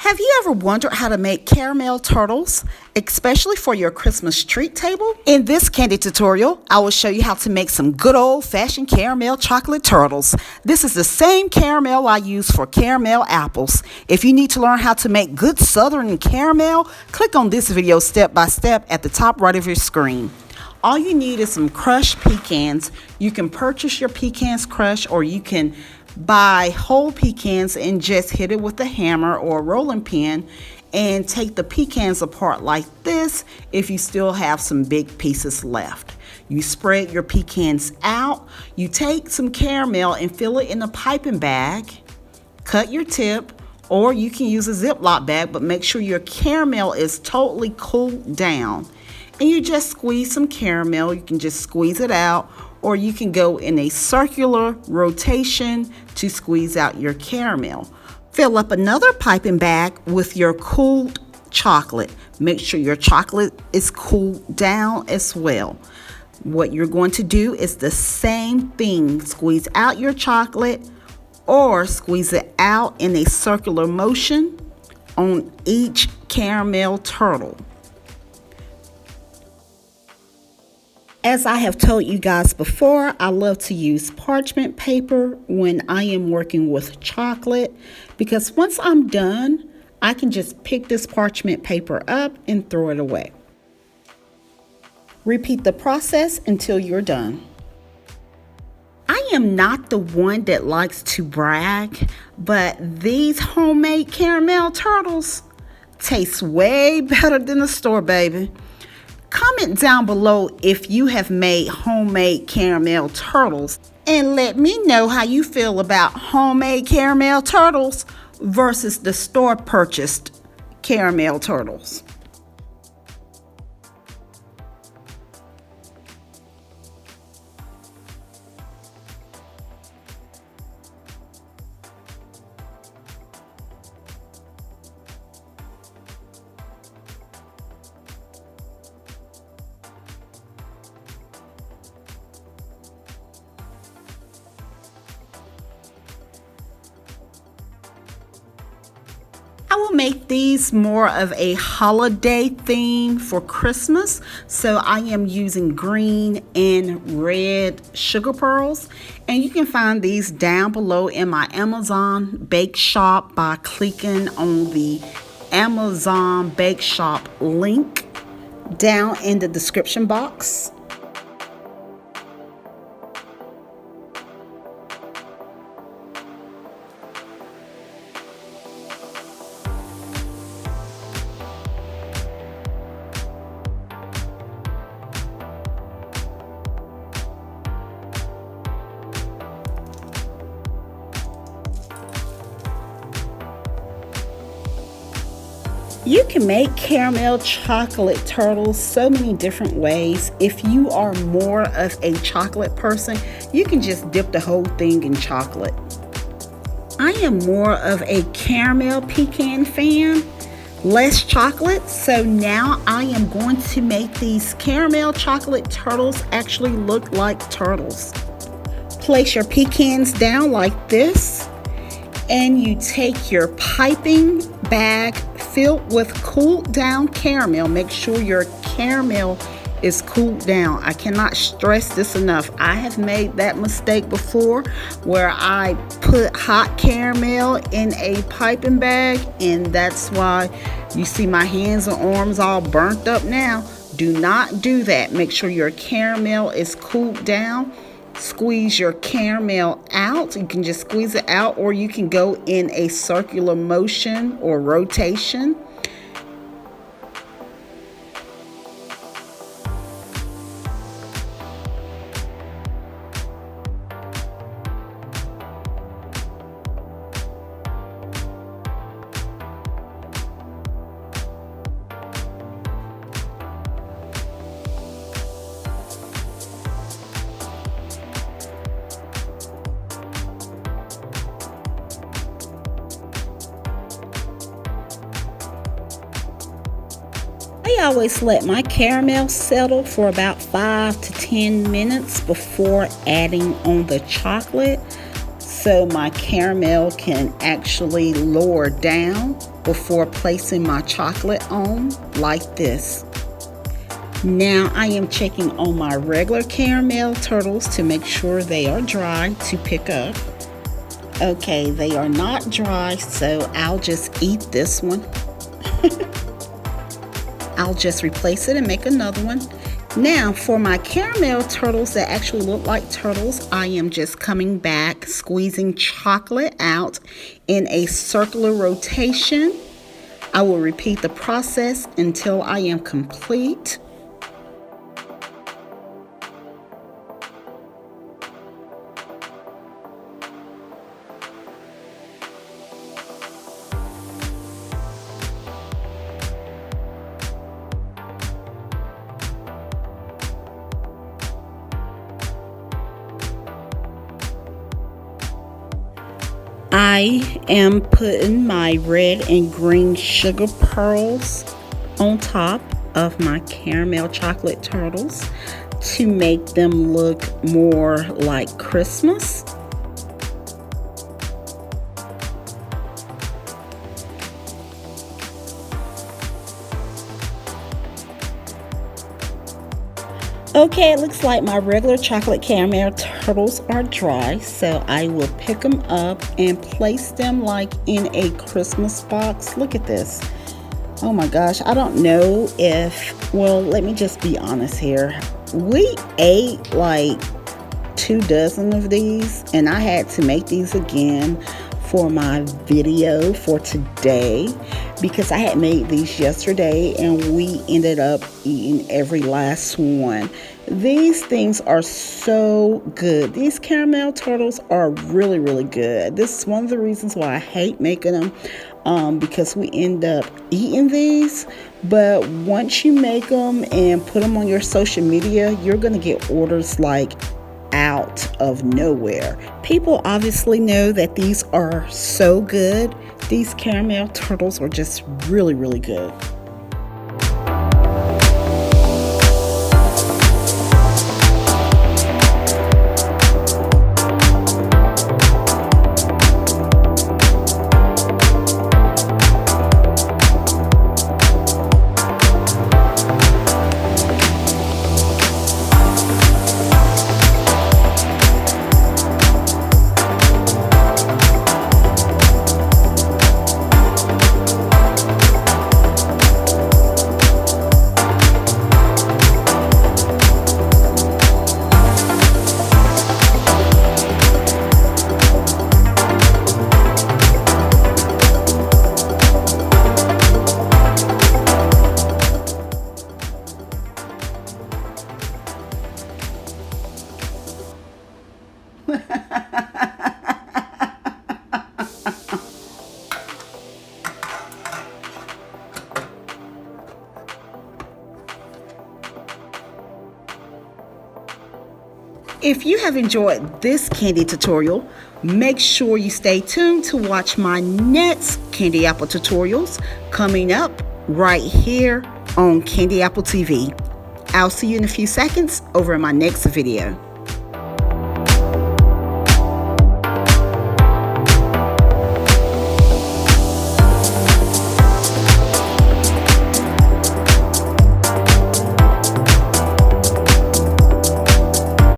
Have you ever wondered how to make caramel turtles, especially for your Christmas treat table? In this candy tutorial, I will show you how to make some good old-fashioned caramel chocolate turtles. This is the same caramel I use for caramel apples. If you need to learn how to make good southern caramel, click on this video step by step at the top right of your screen. All you need is some crushed pecans. You can purchase your pecans crushed, or you can buy whole pecans and just hit it with a hammer or a rolling pin and take the pecans apart like this if you still have some big pieces left. You spread your pecans out, you take some caramel and fill it in a piping bag, cut your tip, or you can use a Ziploc bag, but make sure your caramel is totally cooled down. And you just squeeze some caramel. You can just squeeze it out, or you can go in a circular rotation to squeeze out your caramel. Fill up another piping bag with your cooled chocolate. Make sure your chocolate is cooled down as well. What you're going to do is the same thing. Squeeze out your chocolate or squeeze it out in a circular motion on each caramel turtle. As I have told you guys before, I love to use parchment paper when I am working with chocolate, because once I'm done, I can just pick this parchment paper up and throw it away. Repeat the process until you're done. I am not the one that likes to brag, but these homemade caramel turtles taste way better than the store, baby. Comment down below if you have made homemade caramel turtles, and let me know how you feel about homemade caramel turtles versus the store purchased caramel turtles. I will make these more of a holiday theme for Christmas, so I am using green and red sugar pearls, and you can find these down below in my Amazon Bake Shop by clicking on the Amazon Bake Shop link down in the description box. You can make caramel chocolate turtles so many different ways. If you are more of a chocolate person, you can just dip the whole thing in chocolate. I am more of a caramel pecan fan, less chocolate, so now I am going to make these caramel chocolate turtles actually look like turtles. Place your pecans down like this, and you take your piping bag filled with cooled down caramel. Make sure your caramel is cooled down. I cannot stress this enough. I have made that mistake before where I put hot caramel in a piping bag, and that's why you see my hands and arms all burnt up now. Do not do that. Make sure your caramel is cooled down. Squeeze your caramel out. You can just squeeze it out, or you can go in a circular motion or rotation. I always let my caramel settle for about 5 to 10 minutes before adding on the chocolate, so my caramel can actually lower down. before placing my chocolate on like this. Now I am checking on my regular caramel turtles to make sure they are dry to pick up. Okay, they are not dry, so I'll just eat this one. I'll just replace it and make another one. Now for my caramel turtles that actually look like turtles, I am just coming back, squeezing chocolate out in a circular rotation. I will repeat the process until I am complete. I am putting my red and green sugar pearls on top of my caramel chocolate turtles to make them look more like Christmas. Okay, it looks like my regular chocolate caramel turtles are dry, so I will pick them up and place them like in a Christmas box. Look at this. Oh my gosh, I don't know if, well, let me just be honest here. We ate like 2 dozen of these, and I had to make these again for my video for today because I had made these yesterday and we ended up eating every last one. These things are so good. These caramel turtles are really, really good. This is one of the reasons why I hate making them, because we end up eating these. But once you make them and put them on your social media, you're gonna get orders like out of nowhere. People obviously know that these are so good. These caramel turtles are just really, really good. If you have enjoyed this candy tutorial, make sure you stay tuned to watch my next candy apple tutorials coming up right here on Candy Apple TV. I'll see you in a few seconds over in my next video.